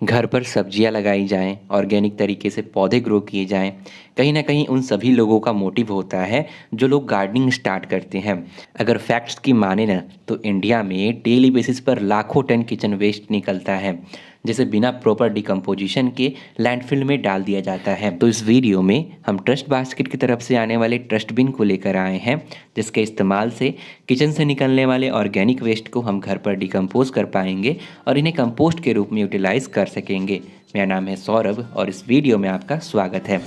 घर पर सब्जियां लगाई जाएं, ऑर्गेनिक तरीके से पौधे ग्रो किए जाएं, कहीं ना कहीं उन सभी लोगों का मोटिव होता है जो लोग गार्डनिंग स्टार्ट करते हैं। अगर फैक्ट्स की माने ना तो इंडिया में डेली बेसिस पर लाखों टन किचन वेस्ट निकलता है, जिसे बिना प्रॉपर डिकम्पोजिशन के लैंडफिल में डाल दिया जाता है। तो इस वीडियो में हम ट्रस्ट बास्केट की तरफ से आने वाले ट्रस्ट बिन को लेकर आए हैं, जिसके इस्तेमाल से किचन से निकलने वाले ऑर्गेनिक वेस्ट को हम घर पर डिकम्पोज कर पाएंगे और इन्हें कंपोस्ट के रूप में यूटिलाइज कर सकेंगे। मेरा नाम है सौरभ और इस वीडियो में आपका स्वागत है।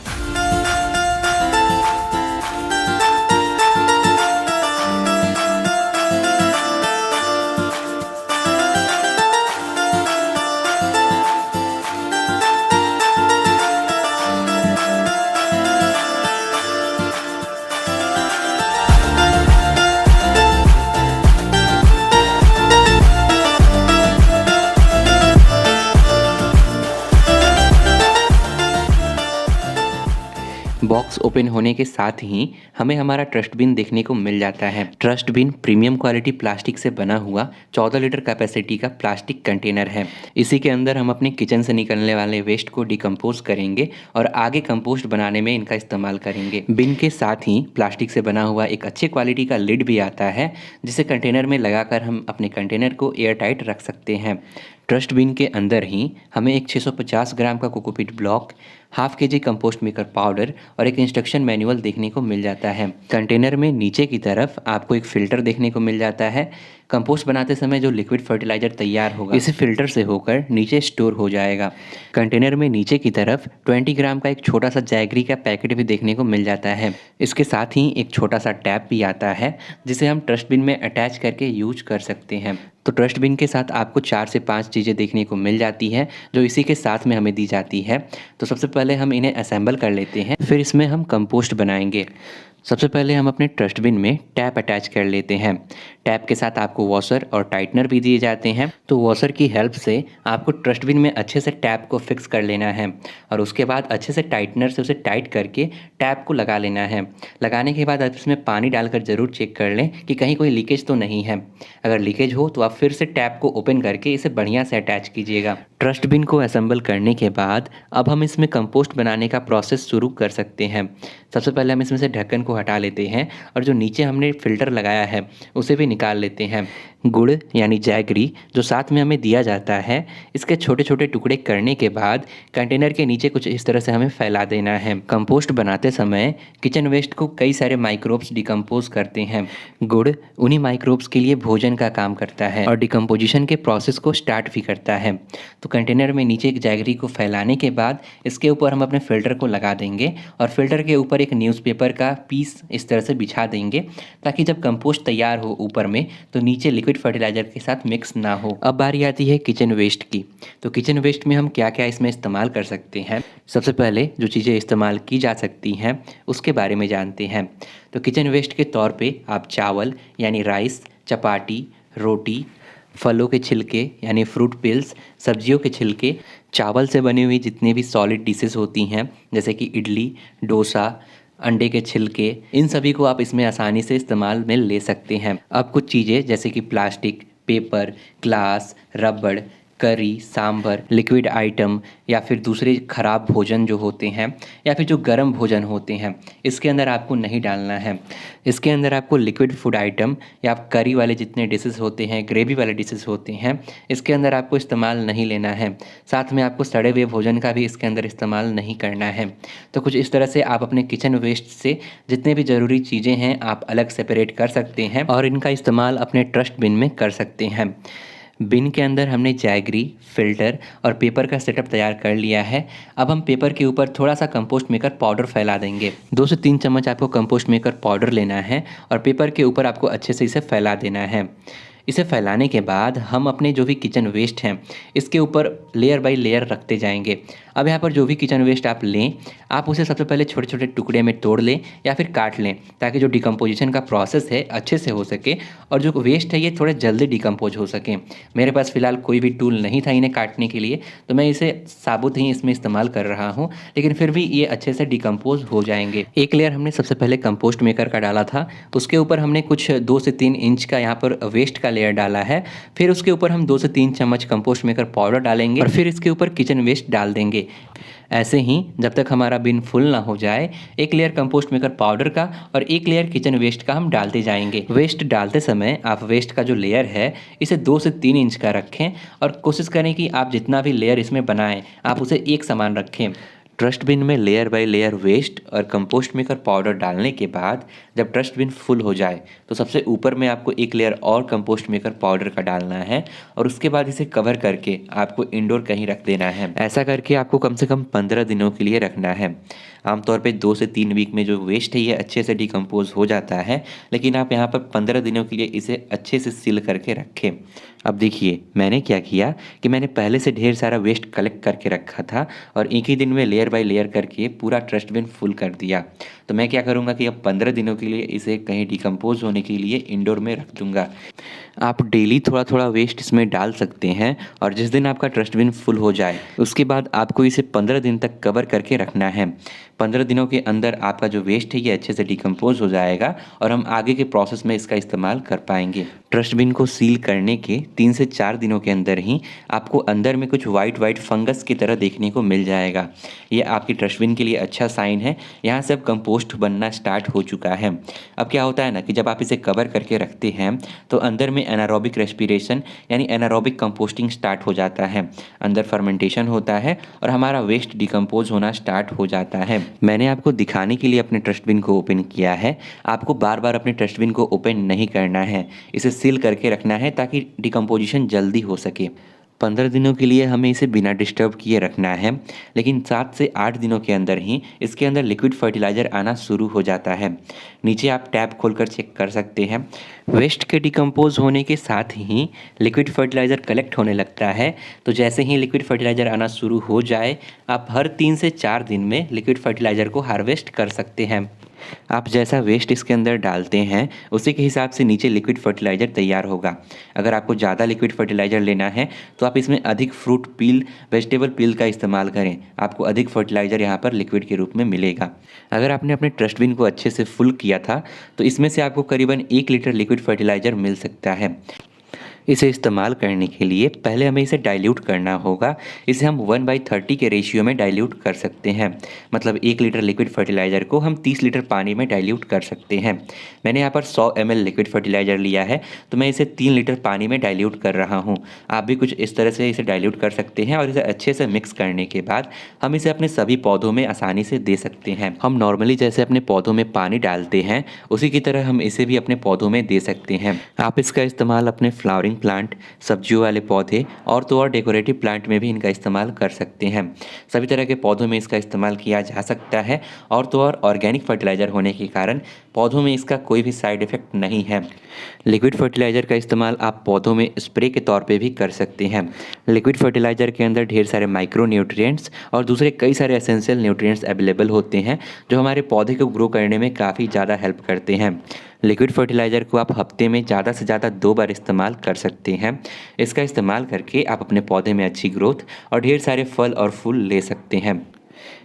बॉक्स ओपन होने के साथ ही हमें हमारा ट्रस्ट बिन देखने को मिल जाता है। ट्रस्ट बिन प्रीमियम क्वालिटी प्लास्टिक से बना हुआ 14 लीटर कैपेसिटी का प्लास्टिक कंटेनर है। इसी के अंदर हम अपने किचन से निकलने वाले वेस्ट को डिकम्पोज करेंगे और आगे कंपोस्ट बनाने में इनका इस्तेमाल करेंगे। बिन के साथ ही प्लास्टिक से बना हुआ एक अच्छे क्वालिटी का लिड भी आता है, जिसे कंटेनर में लगाकर हम अपने कंटेनर को एयर टाइट रख सकते हैं। ट्रस्ट बिन के अंदर ही हमें एक 650 ग्राम का कोकोपीट ब्लॉक, हाफ के जी कंपोस्ट मेकर पाउडर और एक इंस्ट्रक्शन मैनुअल देखने को मिल जाता है। कंटेनर में नीचे की तरफ आपको एक फ़िल्टर देखने को मिल जाता है। कंपोस्ट बनाते समय जो लिक्विड फर्टिलाइजर तैयार होगा इसे फिल्टर से होकर नीचे स्टोर हो जाएगा। कंटेनर में नीचे की तरफ 20 ग्राम का एक छोटा सा जैगरी का पैकेट भी देखने को मिल जाता है। इसके साथ ही एक छोटा सा टैप भी आता है, जिसे हम ट्रस्ट बिन में अटैच करके यूज कर सकते हैं। तो ट्रस्ट बिन के साथ आपको 4 से 5 चीज़ें देखने को मिल जाती है, जो इसी के साथ में हमें दी जाती है। तो सबसे पहले हम इन्हें असेंबल कर लेते हैं, फिर इसमें हम कंपोस्ट बनाएंगे। सबसे पहले हम अपने ट्रस्ट बिन में टैप अटैच कर लेते हैं। टैप के साथ आपको वॉशर और टाइटनर भी दिए जाते हैं। तो वॉशर की हेल्प से आपको ट्रस्ट बिन में अच्छे से टैप को फिक्स कर लेना है और उसके बाद अच्छे से टाइटनर से उसे टाइट करके टैप को लगा लेना है। लगाने के बाद आप इसमें पानी डालकर ज़रूर चेक कर लें कि कहीं कोई लीकेज तो नहीं है। अगर लीकेज हो तो आप फिर से टैप को ओपन करके इसे बढ़िया से अटैच कीजिएगा। ट्रस्ट बिन को असेंबल करने के बाद अब हम इसमें कंपोस्ट बनाने का प्रोसेस शुरू कर सकते हैं। सबसे पहले हम इसमें से ढक्कन को हटा लेते हैं और जो नीचे हमने फ़िल्टर लगाया है उसे भी निकाल लेते हैं। गुड़ यानी जैगरी जो साथ में हमें दिया जाता है, इसके छोटे छोटे टुकड़े करने के बाद कंटेनर के नीचे कुछ इस तरह से हमें फैला देना है। कंपोस्ट बनाते समय किचन वेस्ट को कई सारे माइक्रोब्स डिकम्पोज करते हैं। गुड़ उन्हीं माइक्रोब्स के लिए भोजन का काम करता है और डिकम्पोजिशन के प्रोसेस को स्टार्ट भी करता है। तो कंटेनर में नीचे एक जैगरी को फैलाने के बाद इसके ऊपर हम अपने फ़िल्टर को लगा देंगे और फिल्टर के ऊपर एक न्यूज़पेपर का पीस इस तरह से बिछा देंगे, ताकि जब कंपोस्ट तैयार हो ऊपर में तो नीचे लिक्विड फर्टिलाइजर के साथ मिक्स ना हो। अब बारी आती है किचन वेस्ट की। तो किचन वेस्ट में हम क्या क्या इसमें इस्तेमाल कर सकते हैं। सबसे पहले जो चीज़ें इस्तेमाल की जा सकती हैं उसके बारे में जानते हैं। तो किचन वेस्ट के तौर पे आप चावल यानी राइस, चपाटी, रोटी, फलों के छिलके यानी फ्रूट पिल्स, सब्जियों के छिलके, चावल से बनी हुई जितनी भी सॉलिड डिशेस होती हैं जैसे कि इडली, डोसा, अंडे के छिलके, इन सभी को आप इसमें आसानी से इस्तेमाल में ले सकते हैं। अब कुछ चीज़ें जैसे कि प्लास्टिक, पेपर, ग्लास, रबड़, करी, सांभर, लिक्विड आइटम या फिर दूसरे खराब भोजन जो होते हैं या फिर जो गर्म भोजन होते हैं, इसके अंदर आपको नहीं डालना है। इसके अंदर आपको लिक्विड फूड आइटम या करी वाले जितने डिशेस होते हैं, ग्रेवी वाले डिशेस होते हैं, इसके अंदर आपको इस्तेमाल नहीं लेना है। साथ में आपको सड़े हुए भोजन का भी इसके अंदर इस्तेमाल नहीं करना है। तो कुछ इस तरह से आप अपने किचन वेस्ट से जितने भी ज़रूरी चीज़ें हैं आप अलग सेपरेट कर सकते हैं और इनका इस्तेमाल अपने ट्रस्ट बिन में कर सकते हैं। बिन के अंदर हमने जैगरी, फिल्टर और पेपर का सेटअप तैयार कर लिया है। अब हम पेपर के ऊपर थोड़ा सा कंपोस्ट मेकर पाउडर फैला देंगे। 2 से 3 चम्मच आपको कंपोस्ट मेकर पाउडर लेना है और पेपर के ऊपर आपको अच्छे से इसे फैला देना है। इसे फैलाने के बाद हम अपने जो भी किचन वेस्ट हैं इसके ऊपर लेयर बाय लेयर रखते जाएंगे। अब यहाँ पर जो भी किचन वेस्ट आप लें, आप उसे सबसे पहले छोटे छोटे टुकड़े में तोड़ लें या फिर काट लें, ताकि जो डिकम्पोजिशन का प्रोसेस है अच्छे से हो सके और जो वेस्ट है ये थोड़े जल्दी डिकम्पोज हो सके। मेरे पास फ़िलहाल कोई भी टूल नहीं था इन्हें काटने के लिए, तो मैं इसे साबुत ही इसमें इस्तेमाल कर रहा हूँ, लेकिन फिर भी ये अच्छे से डिकम्पोज हो जाएंगे। एक लेयर हमने सबसे पहले कंपोस्ट मेकर का डाला था, उसके ऊपर हमने कुछ 2 से 3 इंच का यहाँ पर वेस्ट का लेयर डाला है, फिर उसके ऊपर हम 2 से 3 चम्मच कंपोस्ट मेकर पाउडर डालेंगे और फिर इसके ऊपर किचन वेस्ट डाल देंगे। ऐसे ही जब तक हमारा बिन फुल ना हो जाए, एक लेयर कंपोस्ट मेकर पाउडर का और एक लेयर किचन वेस्ट का हम डालते जाएंगे। वेस्ट डालते समय आप वेस्ट का जो लेयर है इसे 2 से 3 इंच का रखें और कोशिश करें कि आप जितना भी लेयर इसमें बनाएं आप उसे एक समान रखें। ट्रस्ट बिन में लेयर बाय लेयर वेस्ट और कंपोस्ट मेकर पाउडर डालने के बाद जब ट्रस्ट बिन फुल हो जाए तो सबसे ऊपर में आपको एक लेयर और कंपोस्ट मेकर पाउडर का डालना है और उसके बाद इसे कवर करके आपको इंडोर कहीं रख देना है। ऐसा करके आपको कम से कम 15 दिनों के लिए रखना है। आमतौर पे 2 से 3 वीक में जो वेस्ट है ये अच्छे से डिकम्पोज हो जाता है, लेकिन आप यहाँ पर 15 दिनों के लिए इसे अच्छे से सील करके रखें। अब देखिए मैंने क्या किया कि मैंने पहले से ढेर सारा वेस्ट कलेक्ट करके रखा था और एक ही दिन में लेयर बाय लेयर करके पूरा ट्रस्ट बिन फुल कर दिया। तो मैं क्या करूँगा कि अब 15 दिनों के लिए इसे कहीं डिकम्पोज होने के लिए इंडोर में रख दूँगा। आप डेली थोड़ा थोड़ा वेस्ट इसमें डाल सकते हैं और जिस दिन आपका ट्रस्ट बिन फुल हो जाए उसके बाद आपको इसे 15 दिन तक कवर करके रखना है। 15 दिनों के अंदर आपका जो वेस्ट है ये अच्छे से डिकम्पोज हो जाएगा और हम आगे के प्रोसेस में इसका इस्तेमाल कर पाएंगे। ट्रस्ट बिन को सील करने के 3 से 4 दिनों के अंदर ही आपको अंदर में कुछ वाइट फंगस की तरह देखने को मिल जाएगा। ये आपकी ट्रस्ट बिन के लिए अच्छा साइन है, यहाँ से अब कंपोस्ट बनना स्टार्ट हो चुका है। अब क्या होता है ना कि जब आप इसे कवर करके रखते हैं तो अंदर में एनारोबिक रेस्पिरेशन यानी एनारोबिक कंपोस्टिंग स्टार्ट हो जाता है, अंदर फर्मेंटेशन होता है और हमारा वेस्ट डिकम्पोज होना स्टार्ट हो जाता है। मैंने आपको दिखाने के लिए अपने ट्रस्ट बिन को ओपन किया है। आपको बार बार अपने ट्रस्ट बिन को ओपन नहीं करना है, इसे सील करके रखना है ताकि डिकम्पोजिशन जल्दी हो सके। 15 दिनों के लिए हमें इसे बिना डिस्टर्ब किए रखना है, लेकिन 7 से 8 दिनों के अंदर ही इसके अंदर लिक्विड फर्टिलाइज़र आना शुरू हो जाता है। नीचे आप टैप खोलकर चेक कर सकते हैं। वेस्ट के डिकम्पोज होने के साथ ही लिक्विड फर्टिलाइज़र कलेक्ट होने लगता है। तो जैसे ही लिक्विड फर्टिलाइज़र आना शुरू हो जाए आप हर 3 से 4 दिन में लिक्विड फर्टिलाइज़र को हार्वेस्ट कर सकते हैं। आप जैसा वेस्ट इसके अंदर डालते हैं उसी के हिसाब से नीचे लिक्विड फर्टिलाइज़र तैयार होगा। अगर आपको ज़्यादा लिक्विड फर्टिलाइज़र लेना है तो आप इसमें अधिक फ्रूट पील, वेजिटेबल पील का इस्तेमाल करें, आपको अधिक फर्टिलाइज़र यहाँ पर लिक्विड के रूप में मिलेगा। अगर आपने अपने ट्रस्ट बिन को अच्छे से फुल किया था तो इसमें से आपको करीबन 1 लीटर लिक्विड फर्टिलाइज़र मिल सकता है। इसे इस्तेमाल करने के लिए पहले हमें इसे डाइल्यूट करना होगा। इसे हम 1/30 के रेशियो में डाइल्यूट कर सकते हैं, मतलब 1 लीटर लिक्विड फर्टिलाइज़र को हम 30 लीटर पानी में डाइल्यूट कर सकते हैं। मैंने यहाँ पर 100 ml लिक्विड फर्टिलाइज़र लिया है तो मैं इसे 3 लीटर पानी में डाइल्यूट कर रहा हूँ। आप भी कुछ इस तरह से इसे डाइल्यूट कर सकते हैं और इसे अच्छे से मिक्स करने के बाद हम इसे अपने सभी पौधों में आसानी से दे सकते हैं। हम नॉर्मली जैसे अपने पौधों में पानी डालते हैं उसी की तरह हम इसे भी अपने पौधों में दे सकते हैं। आप इसका इस्तेमाल अपने फ्लावरिंग प्लांट, सब्जियों वाले पौधे और तो और डेकोरेटिव प्लांट में भी इनका इस्तेमाल कर सकते हैं। सभी तरह के पौधों में इसका इस्तेमाल किया जा सकता है और तो और ऑर्गेनिक फर्टिलाइज़र होने के कारण पौधों में इसका कोई भी साइड इफ़ेक्ट नहीं है। लिक्विड फर्टिलाइज़र का इस्तेमाल आप पौधों में स्प्रे के तौर पे भी कर सकते हैं। लिक्विड फर्टिलाइज़र के अंदर ढेर सारे माइक्रो न्यूट्रिएंट्स और दूसरे कई सारे एसेंशियल न्यूट्रिएंट्स अवेलेबल होते हैं जो हमारे पौधे को ग्रो करने में काफ़ी ज़्यादा हेल्प करते हैं। लिक्विड फर्टिलाइज़र को आप हफ्ते में ज़्यादा से ज़्यादा 2 बार इस्तेमाल कर सकते हैं। इसका इस्तेमाल करके आप अपने पौधे में अच्छी ग्रोथ और ढेर सारे फल और फूल ले सकते हैं।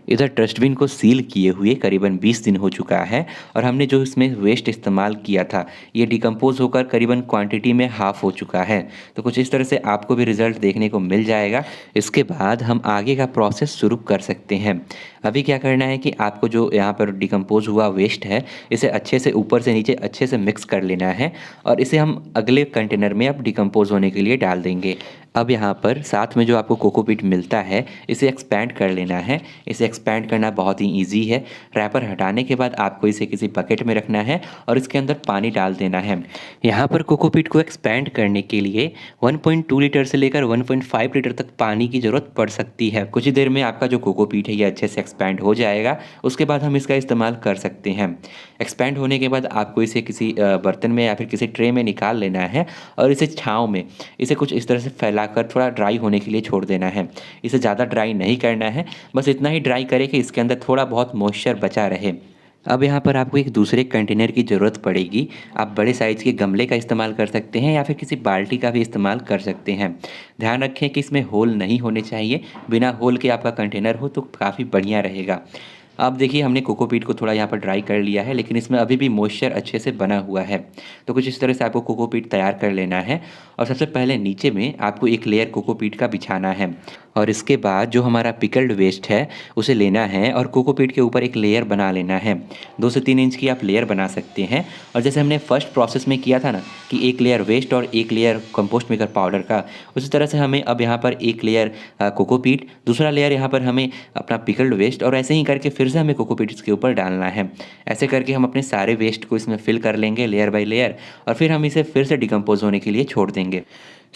इधर ट्रस्ट बिन को सील किए हुए करीबन 20 दिन हो चुका है और हमने जो इसमें वेस्ट इस्तेमाल किया था ये डिकम्पोज होकर करीबन क्वांटिटी में हाफ़ हो चुका है। तो कुछ इस तरह से आपको भी रिज़ल्ट देखने को मिल जाएगा। इसके बाद हम आगे का प्रोसेस शुरू कर सकते हैं। अभी क्या करना है कि आपको जो यहाँ पर डिकम्पोज हुआ वेस्ट है इसे अच्छे से ऊपर से नीचे अच्छे से मिक्स कर लेना है और इसे हम अगले कंटेनर में अब डिकम्पोज होने के लिए डाल देंगे। अब यहाँ पर साथ में जो आपको कोकोपीट मिलता है इसे एक्सपैंड कर लेना है। इसे एक्सपैंड करना बहुत ही ईजी है। रैपर हटाने के बाद आपको इसे किसी बकेट में रखना है और इसके अंदर पानी डाल देना है। यहाँ पर कोकोपीट को एक्सपैंड करने के लिए 1.2 लीटर से लेकर 1.5 लीटर तक पानी की ज़रूरत पड़ सकती है। कुछ ही देर में आपका जो कोकोपीट है ये अच्छे से एक्सपैंड हो जाएगा। उसके बाद हम इसका इस्तेमाल कर सकते हैं। एक्सपैंड होने के बाद आपको इसे किसी बर्तन में या फिर किसी ट्रे में निकाल लेना है और इसे छाँव में इसे कुछ इस तरह से फैलाकर थोड़ा ड्राई होने के लिए छोड़ देना है। इसे ज़्यादा ड्राई नहीं करना है, बस इतना ही ड्राई करें कि इसके अंदर थोड़ा बहुत मॉइस्चर बचा रहे। अब यहाँ पर आपको एक दूसरे कंटेनर की ज़रूरत पड़ेगी। आप बड़े साइज़ के गमले का इस्तेमाल कर सकते हैं या फिर किसी बाल्टी का भी इस्तेमाल कर सकते हैं। ध्यान रखें कि इसमें होल नहीं होने चाहिए। बिना होल के आपका कंटेनर हो तो काफ़ी बढ़िया रहेगा। अब देखिए हमने कोकोपीट को थोड़ा यहाँ पर ड्राई कर लिया है, लेकिन इसमें अभी भी मॉइस्चर अच्छे से बना हुआ है। तो कुछ इस तरह से आपको कोकोपीट तैयार कर लेना है और सबसे पहले नीचे में आपको एक लेयर कोकोपीट का बिछाना है और इसके बाद जो हमारा पिकल्ड वेस्ट है उसे लेना है और कोकोपीट के ऊपर एक लेयर बना लेना है। 2 से 3 इंच की आप लेयर बना सकते हैं। और जैसे हमने फर्स्ट प्रोसेस में किया था ना कि एक लेयर वेस्ट और एक लेयर कंपोस्ट मेकर पाउडर का, उसी तरह से हमें अब यहाँ पर एक लेयर कोकोपीट, दूसरा लेयर यहाँ पर हमें अपना पिकल्ड वेस्ट और ऐसे ही करके फिर से हमें कोकोपीट इसके ऊपर डालना है। ऐसे करके हम अपने सारे वेस्ट को इसमें फिल कर लेंगे लेयर बाय लेयर और फिर हम इसे फिर से डिकम्पोज होने के लिए छोड़ देंगे।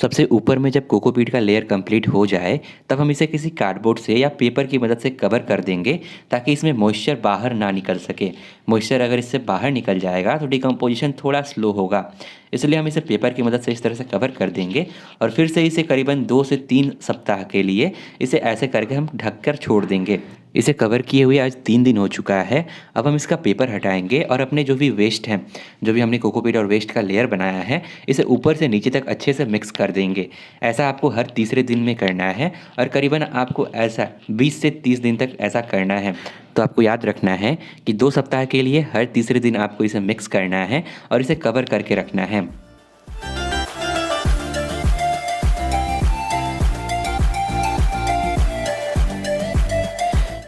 सबसे ऊपर में जब कोकोपीट का लेयर कंप्लीट हो जाए तब हम इसे किसी कार्डबोर्ड से या पेपर की मदद से कवर कर देंगे ताकि इसमें मॉइस्चर बाहर ना निकल सके। मॉइस्चर अगर इससे बाहर निकल जाएगा तो डिकम्पोजिशन थोड़ा स्लो होगा, इसलिए हम इसे पेपर की मदद से इस तरह से कवर कर देंगे और फिर से इसे करीबन 2 से 3 सप्ताह के लिए इसे ऐसे करके हम ढककर छोड़ देंगे। इसे कवर किए हुए आज 3 दिन हो चुका है। अब हम इसका पेपर हटाएंगे और अपने जो भी वेस्ट हैं, जो भी हमने कोकोपीट और वेस्ट का लेयर बनाया है, इसे ऊपर से नीचे तक अच्छे से मिक्स कर देंगे। ऐसा आपको हर तीसरे दिन में करना है और करीबन आपको ऐसा 20 से 30 दिन तक ऐसा करना है। तो आपको याद रखना है कि 2 सप्ताह के लिए हर तीसरे दिन आपको इसे मिक्स करना है और इसे कवर करके रखना है।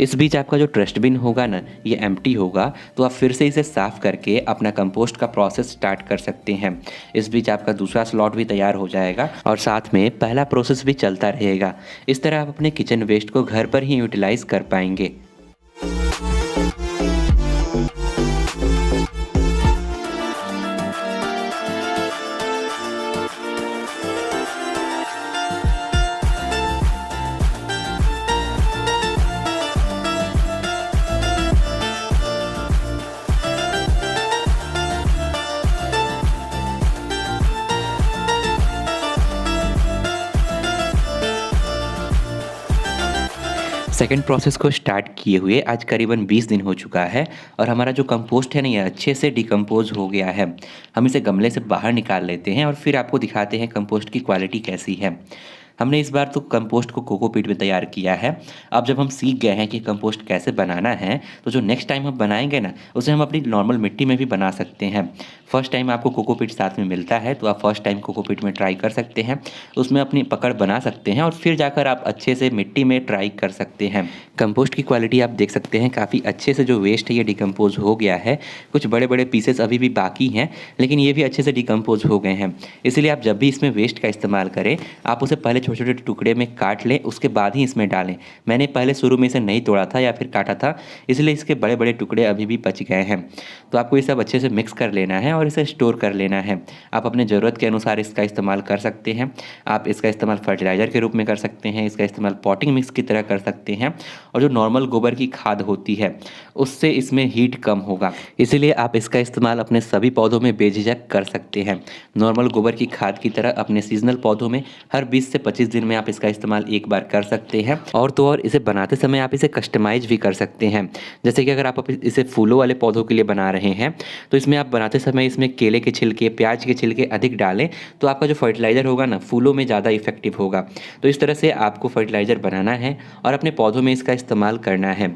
इस बीच आपका जो ट्रस्ट बिन होगा ना, ये एम्प्टी होगा, तो आप फिर से इसे साफ़ करके अपना कंपोस्ट का प्रोसेस स्टार्ट कर सकते हैं। इस बीच आपका दूसरा स्लॉट भी तैयार हो जाएगा और साथ में पहला प्रोसेस भी चलता रहेगा। इस तरह आप अपने किचन वेस्ट को घर पर ही यूटिलाइज़ कर पाएंगे। सेकेंड प्रोसेस को स्टार्ट किए हुए आज करीबन 20 दिन हो चुका है और हमारा जो कंपोस्ट है ना, ये अच्छे से डिकम्पोज हो गया है। हम इसे गमले से बाहर निकाल लेते हैं और फिर आपको दिखाते हैं कंपोस्ट की क्वालिटी कैसी है। हमने इस बार तो कंपोस्ट को कोकोपीट में तैयार किया है। अब जब हम सीख गए हैं कि कंपोस्ट कैसे बनाना है, तो जो नेक्स्ट टाइम हम बनाएंगे ना, उसे हम अपनी नॉर्मल मिट्टी में भी बना सकते हैं। फर्स्ट टाइम आपको कोकोपीट साथ में मिलता है तो आप फर्स्ट टाइम कोकोपीट में ट्राई कर सकते हैं, उसमें अपनी पकड़ बना सकते हैं और फिर जाकर आप अच्छे से मिट्टी में ट्राई कर सकते हैं। कंपोस्ट की क्वालिटी आप देख सकते हैं, काफ़ी अच्छे से जो वेस्ट है ये डिकम्पोज हो गया है। कुछ बड़े बड़े पीसेस अभी भी बाकी हैं, लेकिन ये भी अच्छे से डिकम्पोज हो गए हैं। इसलिए आप जब भी इसमें वेस्ट का इस्तेमाल करें, आप उसे पहले छोटे छोटे टुकड़े में काट लें, उसके बाद ही इसमें डालें। मैंने पहले शुरू में इसे नहीं तोड़ा था या फिर काटा था, इसलिए इसके बड़े बड़े टुकड़े अभी भी बच गए हैं। तो आपको ये सब अच्छे से मिक्स कर लेना है और इसे स्टोर कर लेना है। आप अपने ज़रूरत के अनुसार इसका इस्तेमाल कर सकते हैं। आप इसका इस्तेमाल फर्टिलाइज़र के रूप में कर सकते हैं, इसका इस्तेमाल पॉटिंग मिक्स की तरह कर सकते हैं और जो नॉर्मल गोबर की खाद होती है उससे इसमें हीट कम होगा, इसीलिए आप इसका इस्तेमाल अपने सभी पौधों में बेझिझक कर सकते हैं। नॉर्मल गोबर की खाद की तरह अपने सीजनल पौधों में हर 20 से 25 दिन में आप इसका इस्तेमाल एक बार कर सकते हैं। और तो और इसे बनाते समय आप इसे कस्टमाइज भी कर सकते हैं। जैसे कि अगर आप इसे फूलों वाले पौधों के लिए बना रहे हैं तो इसमें आप बनाते समय इसमें केले के छिलके, प्याज के छिलके अधिक डालें, तो आपका जो फर्टिलाइज़र होगा ना, फूलों में ज़्यादा इफेक्टिव होगा। तो इस तरह से आपको फर्टिलाइज़र बनाना है और अपने पौधों में इसका इस्तेमाल करना है।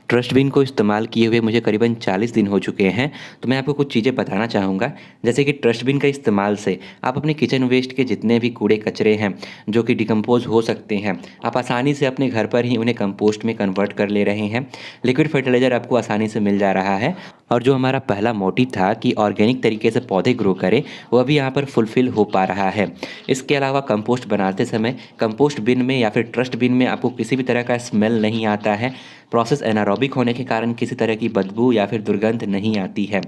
ट्रस्ट बिन को इस्तेमाल किए हुए मुझे करीबन 40 दिन हो चुके हैं, तो मैं आपको कुछ चीज़ें बताना चाहूँगा। जैसे कि ट्रस्ट बिन का इस्तेमाल से आप अपने किचन वेस्ट के जितने भी कूड़े कचरे हैं जो कि डिकम्पोज हो सकते हैं, आप आसानी से अपने घर पर ही उन्हें कंपोस्ट में कन्वर्ट कर ले रहे हैं। लिक्विड फर्टिलाइज़र आपको आसानी से मिल जा रहा है और जो हमारा पहला मोटिव था कि ऑर्गेनिक तरीके से पौधे ग्रो करें, वो अभी यहाँ पर फुलफ़िल हो पा रहा है। इसके अलावा कंपोस्ट बनाते समय कंपोस्ट बिन में या फिर ट्रस्ट बिन में आपको किसी भी तरह का स्मेल नहीं आता है। प्रोसेस एनारोबिक होने के कारण किसी तरह की बदबू या फिर दुर्गंध नहीं आती है।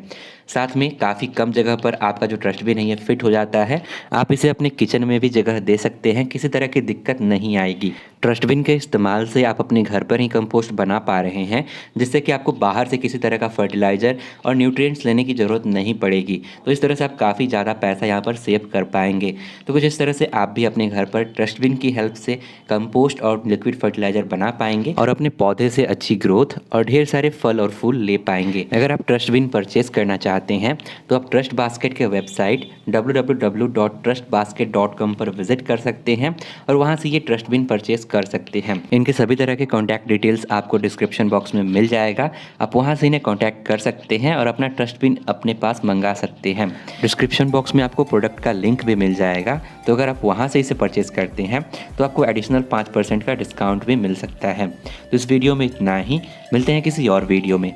साथ में काफ़ी कम जगह पर आपका जो ट्रस्ट बिन है ये फिट हो जाता है। आप इसे अपने किचन में भी जगह दे सकते हैं, किसी तरह की दिक्कत नहीं आएगी। ट्रस्ट बिन के इस्तेमाल से आप अपने घर पर ही कंपोस्ट बना पा रहे हैं, जिससे कि आपको बाहर से किसी तरह का फर्टिलाइज़र और न्यूट्रिएंट्स लेने की ज़रूरत नहीं पड़ेगी। तो इस तरह से आप काफ़ी ज़्यादा पैसा यहाँ पर सेव कर पाएंगे। तो कुछ इस तरह से आप भी अपने घर पर ट्रस्ट बिन की हेल्प से कंपोस्ट और लिक्विड फर्टिलाइज़र बना पाएंगे और अपने पौधे से अच्छी ग्रोथ और ढेर सारे फल और फूल ले पाएंगे। अगर आप ट्रस्ट बिन परचेज करना चाहते हैं तो आप ट्रस्ट बास्केट के वेबसाइट www.trustbasket.com पर विजिट कर सकते हैं और वहां से ये ट्रस्ट बिन परचेज कर सकते हैं। इनके सभी तरह के कॉन्टैक्ट डिटेल्स आपको डिस्क्रिप्शन बॉक्स में मिल जाएगा। आप वहां से इन्हें कॉन्टैक्ट कर सकते हैं और अपना ट्रस्ट बिन अपने पास मंगा सकते हैं। डिस्क्रिप्शन बॉक्स में आपको प्रोडक्ट का लिंक भी मिल जाएगा, तो अगर आप वहां से इसे परचेज करते हैं तो आपको एडिशनल 5% का डिस्काउंट भी मिल सकता है। तो इस वीडियो में इतना ही, मिलते हैं किसी और वीडियो में।